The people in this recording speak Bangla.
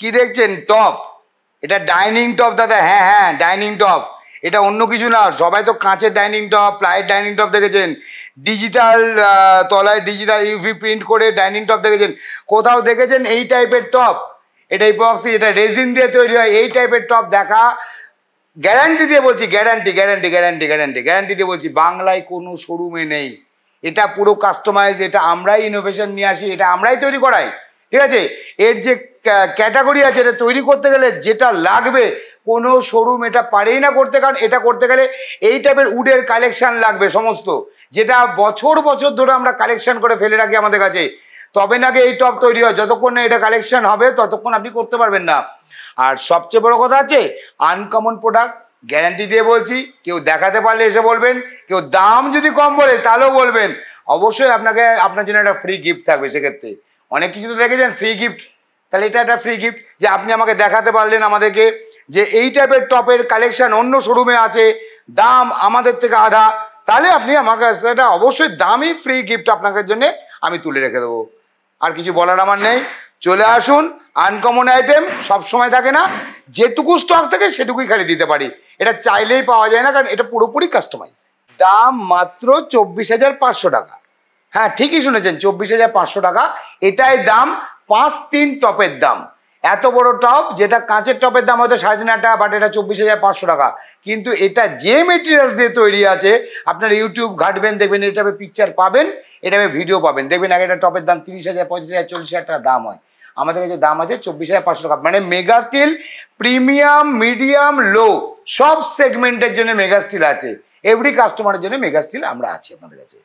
কি দেখছেন? টপ। এটা ডাইনিং টপ দাদা। হ্যাঁ হ্যাঁ, ডাইনিং টপ। এটা অন্য কিছু না। সবাই তো কাঁচের ডাইনিং টপ, প্লাইয়ের ডাইনিং টপ দেখেছেন, ডিজিটাল তলায় ডিজিটাল ইউভি প্রিন্ট করে ডাইনিং টপ দেখেছেন। কোথাও দেখেছেন এই টাইপের টপ? এটা ইপক্সি, এটা রেজিন দিয়ে তৈরি হয়। এই টাইপের টপ দেখা গ্যারান্টি দিয়ে বলছি, guarantee guarantee guarantee guarantee guarantee দিয়ে বলছি, বাংলায় কোনো শোরুমে নেই। এটা পুরো কাস্টমাইজ, এটা আমরাই ইনোভেশন নিয়ে আসি, এটা আমরাই তৈরি করাই। ঠিক আছে? এর যে ক্যাটাগরি আছে, এটা তৈরি করতে গেলে যেটা লাগবে কোনো শোরুম এটা পারেই না করতে, কারণ এটা করতে গেলে এই টাইপের উডের কালেকশন লাগবে সমস্ত, যেটা বছর বছর ধরে আমরা কালেকশন করে ফেলে রাখি আমাদের কাছে। তবে নাকি এই টপ তৈরি হয়। যতক্ষণ না এটা কালেকশন হবে ততক্ষণ আপনি করতে পারবেন না। আর সবচেয়ে বড় কথা আছে, আনকমন প্রোডাক্ট, গ্যারান্টি দিয়ে বলছি। কেউ দেখাতে পারলে এসে বলবেন, কেউ দাম যদি কম বলে তাহলেও বলবেন। অবশ্যই আপনার জন্য একটা ফ্রি গিফট থাকবে। সেক্ষেত্রে অনেক কিছু তো দেখেছেন ফ্রি গিফট, তাহলে এটা একটা ফ্রি গিফট যে আপনি আমাকে দেখাতে পারলেন আমাদেরকে যে এই টাইপের টপের কালেকশন অন্য শোরুমে আছে, দাম আমাদের থেকে আধা, তাহলে আপনি আমাকে সেটা অবশ্যই দামি ফ্রি গিফট আপনাদের জন্য আমি তুলে রেখে দেবো। আর কিছু বলার আমার নেই। চলে আসুন। আনকমন আইটেম সব সময় থাকে না, যেটুকু স্টক থাকে সেটুকুই খালি দিতে পারি। এটা চাইলেই পাওয়া যায় না, কারণ এটা পুরোপুরি কাস্টমাইজ। দাম মাত্র 24,500 টাকা। হ্যাঁ ঠিকই শুনেছেন, 24,500 টাকা। এটাই দাম 5-3 টপের দাম। এত বড় টপ, যেটা কাঁচের টপের দাম হয়তো 3,500 টাকা, বাট এটা 24,500 টাকা। কিন্তু এটা যে মেটেরিয়ালস দিয়ে তৈরি আছে, আপনার ইউটিউব ঘাটবেন, দেখবেন এটা পিকচার পাবেন, এটা ভিডিও পাবেন, দেখবেন আগে একটা টপের দাম 30,000, 35,000, 40,000 টাকা দাম হয়। আমাদের কাছে দাম আছে 24,500 টাকা। মানে মেগা স্টিল, প্রিমিয়াম, মিডিয়াম, লো সব সেগমেন্টের জন্য মেগা স্টিল আছে। এভরি কাস্টমারের জন্য মেগা স্টিল আমরা আছি আপনাদের কাছে।